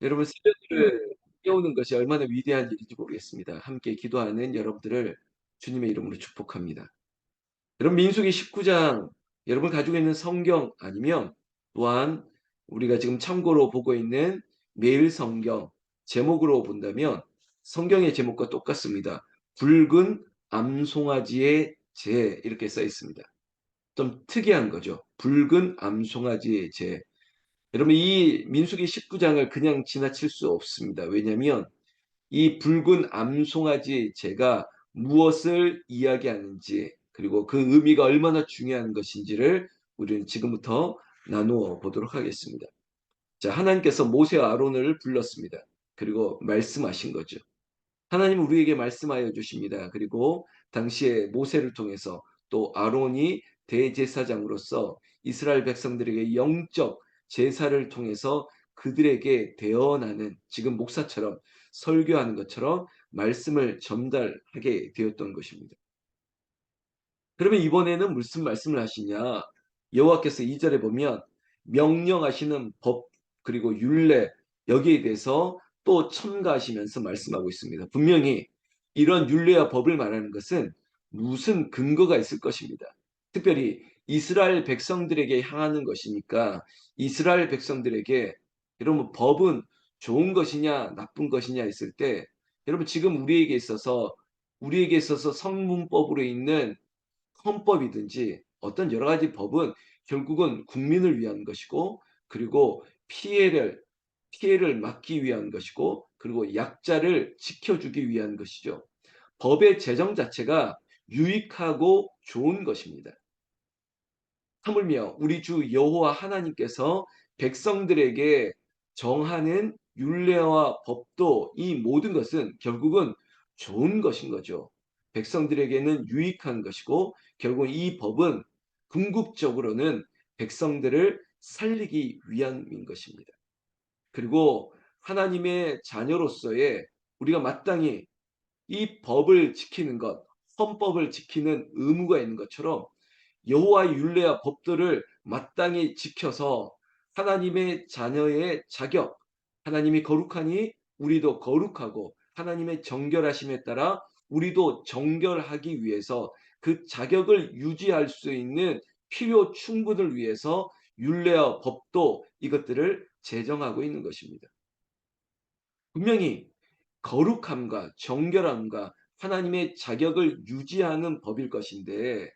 여러분 새벽을 깨우는 것이 얼마나 위대한 일인지 모르겠습니다. 함께 기도하는 여러분들을 주님의 이름으로 축복합니다. 여러분 민수기 19장 여러분 가지고 있는 성경 아니면 또한 우리가 지금 참고로 보고 있는 매일 성경 제목으로 본다면 성경의 제목과 똑같습니다. 붉은 암송아지의 재 이렇게 써 있습니다. 좀 특이한 거죠. 붉은 암송아지의 재. 여러분 이 민수기 19장을 그냥 지나칠 수 없습니다. 왜냐하면 이 붉은 암송아지 제가 무엇을 이야기하는지 그리고 그 의미가 얼마나 중요한 것인지를 우리는 지금부터 나누어 보도록 하겠습니다. 자, 하나님께서 모세와 아론을 불렀습니다. 그리고 말씀하신 거죠. 하나님은 우리에게 말씀하여 주십니다. 그리고 당시에 모세를 통해서 또 아론이 대제사장으로서 이스라엘 백성들에게 영적 제사를 통해서 그들에게 되어나는 지금 목사처럼 설교하는 것처럼 말씀을 전달하게 되었던 것입니다. 그러면 이번에는 무슨 말씀을 하시냐? 여호와께서 2절에 보면 명령하시는 법 그리고 율례 여기에 대해서 또 첨가하시면서 말씀하고 있습니다. 분명히 이런 율례와 법을 말하는 것은 무슨 근거가 있을 것입니다. 특별히 이스라엘 백성들에게 향하는 것이니까 이스라엘 백성들에게 여러분 법은 좋은 것이냐 나쁜 것이냐 했을 때 여러분 지금 우리에게 있어서 성문법으로 있는 헌법이든지 어떤 여러 가지 법은 결국은 국민을 위한 것이고 그리고 피해를 막기 위한 것이고 그리고 약자를 지켜주기 위한 것이죠. 법의 제정 자체가 유익하고 좋은 것입니다. 하물며 우리 주 여호와 하나님께서 백성들에게 정하는 율례와 법도 이 모든 것은 결국은 좋은 것인 거죠. 백성들에게는 유익한 것이고 결국 이 법은 궁극적으로는 백성들을 살리기 위함인 것입니다. 그리고 하나님의 자녀로서의 우리가 마땅히 이 법을 지키는 것, 헌법을 지키는 의무가 있는 것처럼 여호와의 율례와 법들을 마땅히 지켜서 하나님의 자녀의 자격, 하나님이 거룩하니 우리도 거룩하고 하나님의 정결하심에 따라 우리도 정결하기 위해서 그 자격을 유지할 수 있는 필요 충분을 위해서 율례와 법도 이것들을 제정하고 있는 것입니다. 분명히 거룩함과 정결함과 하나님의 자격을 유지하는 법일 것인데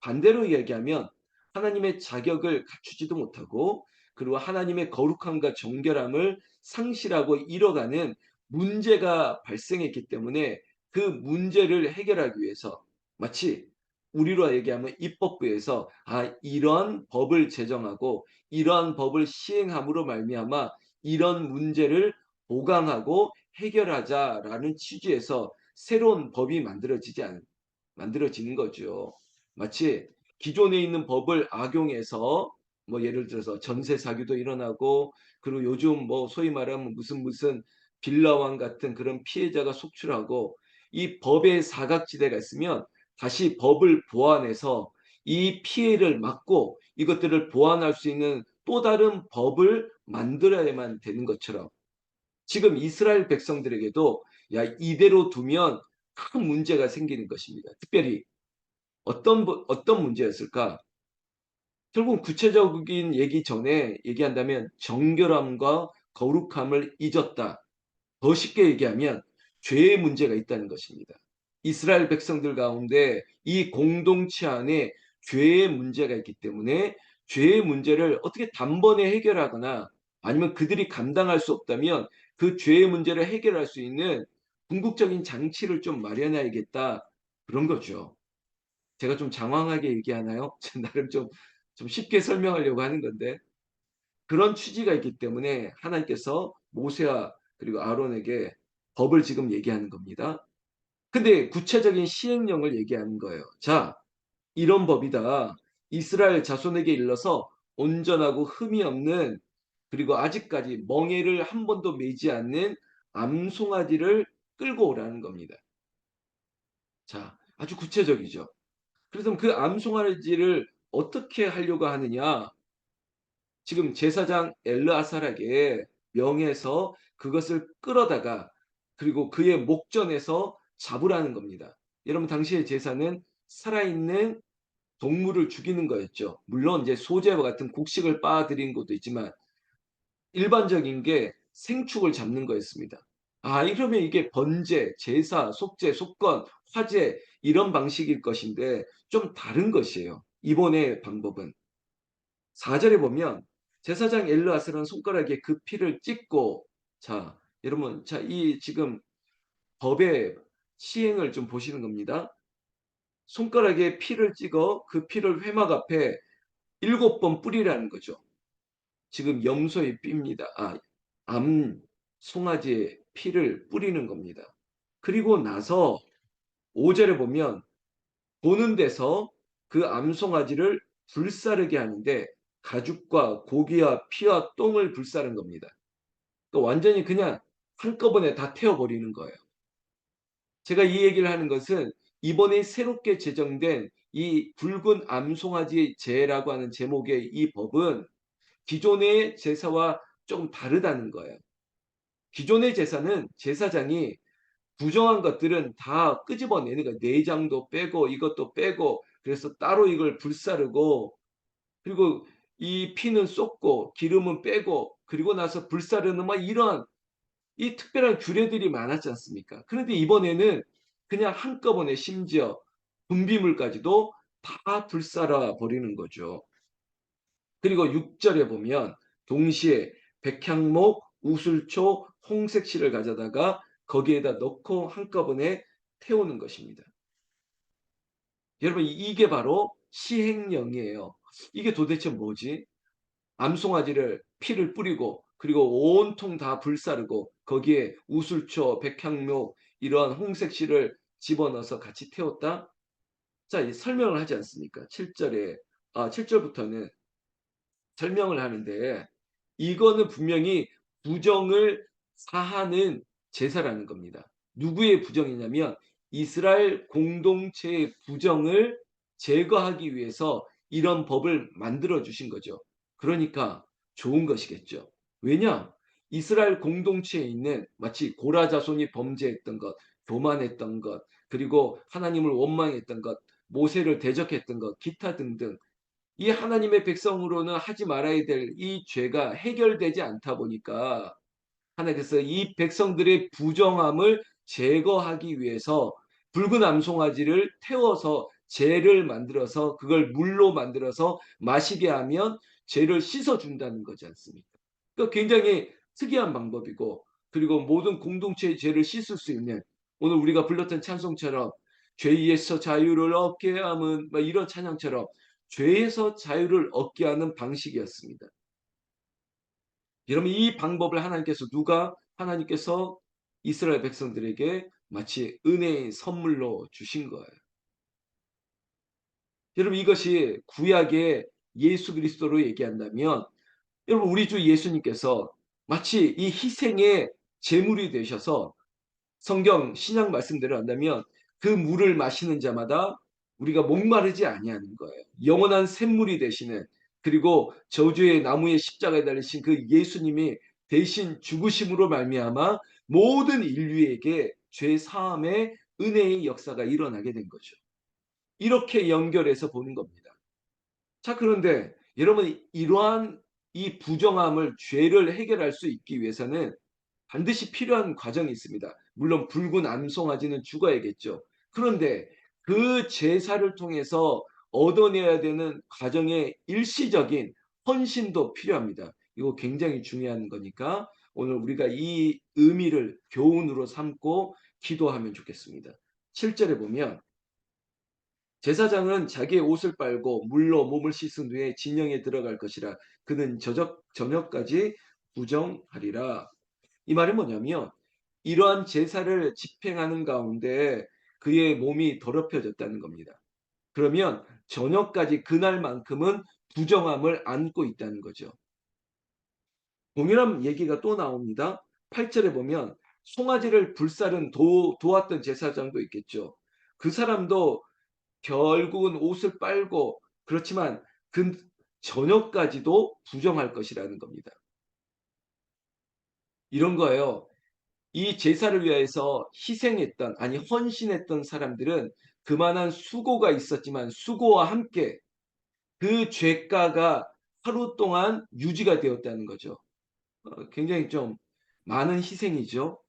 반대로 이야기하면 하나님의 자격을 갖추지도 못하고 그리고 하나님의 거룩함과 정결함을 상실하고 잃어가는 문제가 발생했기 때문에 그 문제를 해결하기 위해서 마치 우리로 얘기하면 입법부에서 이런 법을 제정하고 이러한 법을 시행함으로 말미암아 이런 문제를 보강하고 해결하자라는 취지에서 새로운 법이 만들어지는 거죠. 마치 기존에 있는 법을 악용해서 뭐 예를 들어서 전세 사기도 일어나고 그리고 요즘 뭐 소위 말하면 무슨 빌라왕 같은 그런 피해자가 속출하고 이 법의 사각지대가 있으면 다시 법을 보완해서 이 피해를 막고 이것들을 보완할 수 있는 또 다른 법을 만들어야만 되는 것처럼 지금 이스라엘 백성들에게도 야 이대로 두면 큰 문제가 생기는 것입니다. 특별히 어떤 문제였을까? 결국 구체적인 얘기 전에 얘기한다면 정결함과 거룩함을 잊었다. 더 쉽게 얘기하면 죄의 문제가 있다는 것입니다. 이스라엘 백성들 가운데 이 공동체 안에 죄의 문제가 있기 때문에 죄의 문제를 어떻게 단번에 해결하거나 아니면 그들이 감당할 수 없다면 그 죄의 문제를 해결할 수 있는 궁극적인 장치를 좀 마련해야겠다. 그런 거죠. 제가 좀 장황하게 얘기하나요? 나름 좀 쉽게 설명하려고 하는 건데 그런 취지가 있기 때문에 하나님께서 모세와 그리고 아론에게 법을 지금 얘기하는 겁니다. 근데 구체적인 시행령을 얘기하는 거예요. 자, 이런 법이다. 이스라엘 자손에게 일러서 온전하고 흠이 없는 그리고 아직까지 멍에를 한 번도 매지 않는 암송아지를 끌고 오라는 겁니다. 자, 아주 구체적이죠. 그래서 그 암송아지를 어떻게 하려고 하느냐? 지금 제사장 엘르아살에게 명해서 그것을 끌어다가 그리고 그의 목전에서 잡으라는 겁니다. 여러분 당시의 제사는 살아있는 동물을 죽이는 거였죠. 물론 이제 소재와 같은 곡식을 빻아 드리는 것도 있지만 일반적인 게 생축을 잡는 거였습니다. 아 이러면 이게 번제, 제사, 속죄, 속건, 화제 이런 방식일 것인데 좀 다른 것이에요. 이번의 방법은. 4 절에 보면 제사장 엘르아살은 손가락에 그 피를 찍고 자 여러분 자 이 지금 법의 시행을 좀 보시는 겁니다. 손가락에 피를 찍어 그 피를 회막 앞에 7번 뿌리라는 거죠. 지금 염소의 삐입니다. 암 송아지의 피를 뿌리는 겁니다. 그리고 나서 5 절에 보면 보는 데서 그 암송아지를 불사르게 하는데 가죽과 고기와 피와 똥을 불사른 겁니다. 그 완전히 그냥 한꺼번에 다 태워 버리는 거예요. 제가 이 얘기를 하는 것은 이번에 새롭게 제정된 이 붉은 암송아지 제라고 하는 제목의 이 법은 기존의 제사와 조금 다르다는 거예요. 기존의 제사는 제사장이 부정한 것들은 다 끄집어내는 거예요. 내장도 빼고 이것도 빼고 그래서 따로 이걸 불사르고 그리고 이 피는 쏟고 기름은 빼고 그리고 나서 불사르는 막 이런 이 특별한 규례들이 많았지 않습니까? 그런데 이번에는 그냥 한꺼번에 심지어 분비물까지도 다 불살아 버리는 거죠. 그리고 6 절에 보면 동시에 백향목, 우슬초, 홍색실을 가져다가 거기에다 넣고 한꺼번에 태우는 것입니다. 여러분 이게 바로 시행령이에요. 이게 도대체 뭐지? 암송아지를 피를 뿌리고 그리고 온통 다 불사르고 거기에 우슬초, 백향목 이러한 홍색실을 집어넣어서 같이 태웠다? 자, 이 설명을 하지 않습니까? 7 절에 7 절부터는 설명을 하는데 이거는 분명히 부정을 사하는 제사라는 겁니다. 누구의 부정이냐면 이스라엘 공동체의 부정을 제거하기 위해서 이런 법을 만들어 주신 거죠. 그러니까 좋은 것이겠죠. 왜냐? 이스라엘 공동체에 있는 마치 고라 자손이 범죄했던 것, 교만했던 것, 그리고 하나님을 원망했던 것, 모세를 대적했던 것, 기타 등등 이 하나님의 백성으로는 하지 말아야 될 이 죄가 해결되지 않다 보니까 하나님께서 이 백성들의 부정함을 제거하기 위해서 붉은 암송아지를 태워서 재를 만들어서 그걸 물로 만들어서 마시게 하면 죄를 씻어 준다는 거지 않습니까? 그러니까 굉장히 특이한 방법이고 그리고 모든 공동체의 죄를 씻을 수 있는 오늘 우리가 불렀던 찬송처럼 죄에서 자유를 얻게 함은 막 이런 찬양처럼 죄에서 자유를 얻게 하는 방식이었습니다. 여러분 이 방법을 하나님께서 이스라엘 백성들에게 마치 은혜의 선물로 주신 거예요. 여러분 이것이 구약의 예수 그리스도로 얘기한다면 여러분 우리 주 예수님께서 마치 이 희생의 제물이 되셔서 성경 신약 말씀대로 한다면 그 물을 마시는 자마다 우리가 목마르지 아니하는 거예요. 영원한 샘물이 되시는 그리고 저주의 나무의 십자가에 달리신 그 예수님이 대신 죽으심으로 말미암아 모든 인류에게 죄 사함의 은혜의 역사가 일어나게 된 거죠. 이렇게 연결해서 보는 겁니다. 자 그런데 여러분 이러한 이 부정함을 죄를 해결할 수 있기 위해서는 반드시 필요한 과정이 있습니다. 물론 붉은 암송아지는 죽어야겠죠. 그런데 그 제사를 통해서 얻어내야 되는 과정의 일시적인 헌신도 필요합니다. 이거 굉장히 중요한 거니까 오늘 우리가 이 의미를 교훈으로 삼고 기도하면 좋겠습니다. 7 절에 보면 제사장은 자기의 옷을 빨고 물로 몸을 씻은 후에 진영에 들어갈 것이라 그는 저녁까지 부정하리라. 이 말은 뭐냐면 이러한 제사를 집행하는 가운데 그의 몸이 더럽혀졌다는 겁니다. 그러면 저녁까지 그날만큼은 부정함을 안고 있다는 거죠. 동일한 얘기가 또 나옵니다. 8 절에 보면 송아지를 불살은 도왔던 제사장도 있겠죠. 그 사람도 결국은 옷을 빨고 그렇지만 그 저녁까지도 부정할 것이라는 겁니다. 이런 거예요. 이 제사를 위하여서 희생했던 아니 헌신했던 사람들은 그만한 수고가 있었지만 수고와 함께 그 죄가가 하루 동안 유지가 되었다는 거죠. 굉장히 좀 많은 희생이죠.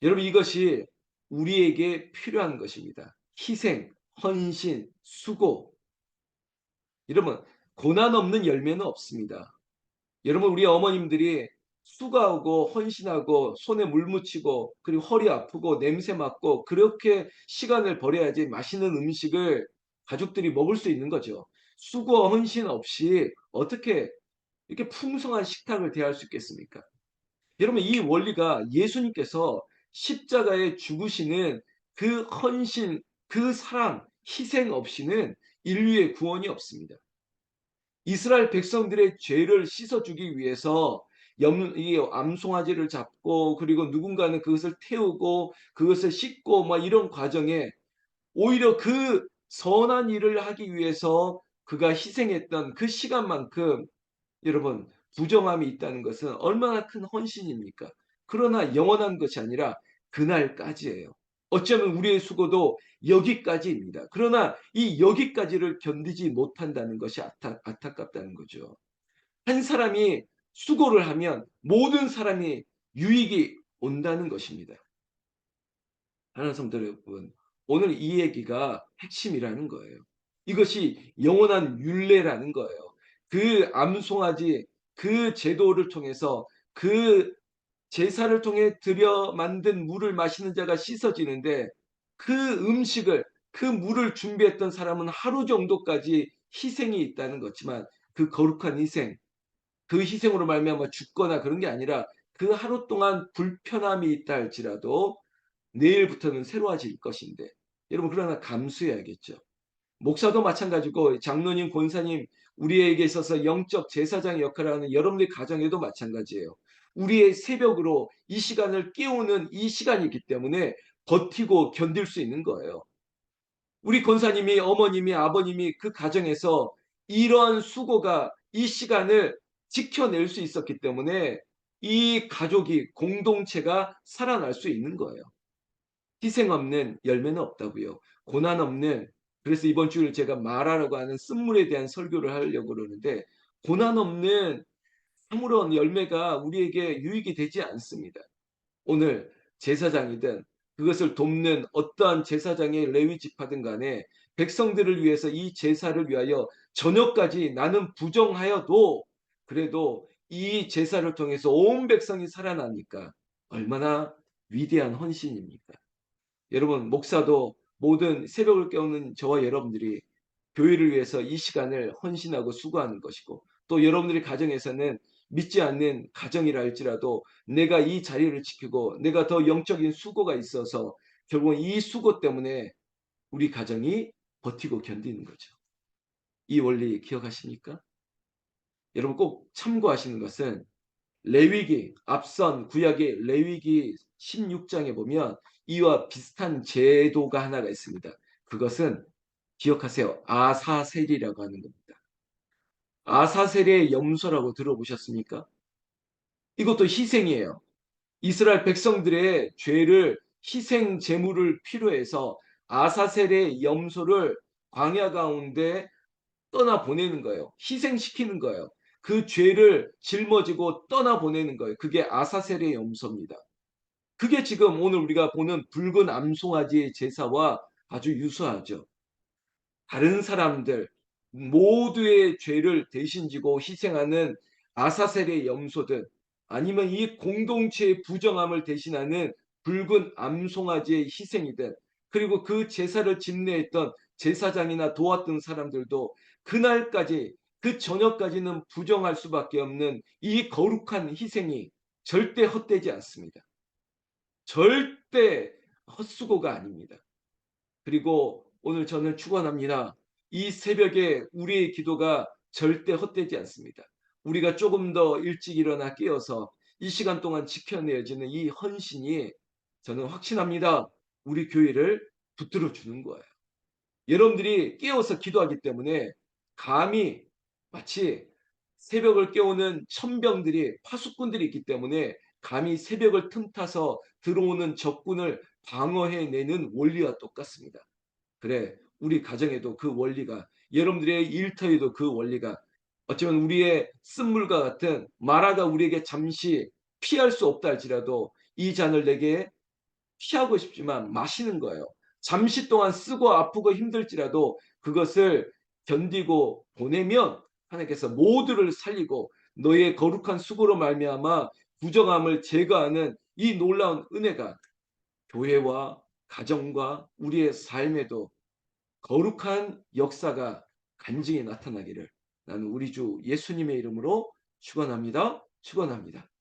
여러분 이것이 우리에게 필요한 것입니다. 희생, 헌신, 수고. 여러분 고난 없는 열매는 없습니다. 여러분 우리 어머님들이 수고하고 헌신하고 손에 물 묻히고 그리고 허리 아프고 냄새 맡고 그렇게 시간을 버려야지 맛있는 음식을 가족들이 먹을 수 있는 거죠. 수고와 헌신 없이 어떻게 이렇게 풍성한 식탁을 대할 수 있겠습니까? 여러분 이 원리가 예수님께서 십자가에 죽으시는 그 헌신, 그 사랑, 희생 없이는 인류의 구원이 없습니다. 이스라엘 백성들의 죄를 씻어주기 위해서 이 암송아지를 잡고 그리고 누군가는 그것을 태우고 그것을 씻고 막 이런 과정에 오히려 그 선한 일을 하기 위해서 그가 희생했던 그 시간만큼 여러분 부정함이 있다는 것은 얼마나 큰 헌신입니까? 그러나 영원한 것이 아니라 그날까지예요. 어쩌면 우리의 수고도 여기까지입니다. 그러나 이 여기까지를 견디지 못한다는 것이 안타깝다는 거죠. 한 사람이 수고를 하면 모든 사람이 유익이 온다는 것입니다. 하나님 성도 여러분, 오늘 이 얘기가 핵심이라는 거예요. 이것이 영원한 율례라는 거예요. 그 암송아지 그 제도를 통해서 그 제사를 통해 들여 만든 물을 마시는 자가 씻어지는데 그 음식을 그 물을 준비했던 사람은 하루 정도까지 희생이 있다는 거지만 그 거룩한 희생, 그 희생으로 말미암아 죽거나 그런 게 아니라 그 하루 동안 불편함이 있다 할지라도 내일부터는 새로워질 것인데 여러분 그러나 감수해야겠죠. 목사도 마찬가지고 장로님, 권사님 우리에게 있어서 영적 제사장의 역할을 하는 여러분의 가정에도 마찬가지예요. 우리의 새벽으로 이 시간을 깨우는 이 시간이기 때문에 버티고 견딜 수 있는 거예요. 우리 권사님이 어머님이 아버님이 그 가정에서 이러한 수고가 이 시간을 지켜낼 수 있었기 때문에 이 가족이 공동체가 살아날 수 있는 거예요. 희생 없는 열매는 없다고요. 고난 없는 그래서 이번 주를 제가 말하라고 하는 쓴물에 대한 설교를 하려고 그러는데 고난 없는 아무런 열매가 우리에게 유익이 되지 않습니다. 오늘 제사장이든 그것을 돕는 어떠한 제사장의 레위 지파든 간에 백성들을 위해서 이 제사를 위하여 저녁까지 나는 부정하여도 그래도 이 제사를 통해서 온 백성이 살아나니까 얼마나 위대한 헌신입니까? 여러분 목사도 모든 새벽을 깨우는 저와 여러분들이 교회를 위해서 이 시간을 헌신하고 수고하는 것이고 또 여러분들의 가정에서는 믿지 않는 가정이라 할지라도 내가 이 자리를 지키고 내가 더 영적인 수고가 있어서 결국 이 수고 때문에 우리 가정이 버티고 견디는 거죠. 이 원리 기억하십니까? 여러분 꼭 참고하시는 것은 레위기 앞선 구약의 레위기 16장에 보면 이와 비슷한 제도가 하나가 있습니다. 그것은 기억하세요. 아사셀이라고 하는 겁니다. 아사셀의 염소라고 들어보셨습니까? 이것도 희생이에요. 이스라엘 백성들의 죄를 희생 제물을 필요해서 아사셀의 염소를 광야 가운데 떠나 보내는 거예요. 희생시키는 거예요. 그 죄를 짊어지고 떠나 보내는 거예요. 그게 아사셀의 염소입니다. 그게 지금 오늘 우리가 보는 붉은 암송아지의 제사와 아주 유사하죠. 다른 사람들 모두의 죄를 대신 지고 희생하는 아사셀의 염소든 아니면 이 공동체의 부정함을 대신하는 붉은 암송아지의 희생이든 그리고 그 제사를 집례했던 제사장이나 도왔던 사람들도 그날까지 그 저녁까지는 부정할 수밖에 없는 이 거룩한 희생이 절대 헛되지 않습니다. 절대 헛수고가 아닙니다. 그리고 오늘 저는 축원합니다. 이 새벽에 우리의 기도가 절대 헛되지 않습니다. 우리가 조금 더 일찍 일어나 깨어서 이 시간 동안 지켜내어지는 이 헌신이 저는 확신합니다. 우리 교회를 붙들어 주는 거예요. 여러분들이 깨어서 기도하기 때문에 감히 마치 새벽을 깨우는 천병들이 파수꾼들이 있기 때문에 감히 새벽을 틈타서 들어오는 적군을 방어해내는 원리와 똑같습니다. 그래, 우리 가정에도 그 원리가, 여러분들의 일터에도 그 원리가, 어쩌면 우리의 쓴물과 같은 마라가 우리에게 잠시 피할 수 없다 할지라도 이 잔을 내게 피하고 싶지만 마시는 거예요. 잠시 동안 쓰고 아프고 힘들지라도 그것을 견디고 보내면 하나님께서 모두를 살리고 너의 거룩한 수고로 말미암아 부정함을 제거하는 이 놀라운 은혜가 교회와 가정과 우리의 삶에도 거룩한 역사가 간증히 나타나기를 나는 우리 주 예수님의 이름으로 축원합니다. 축원합니다.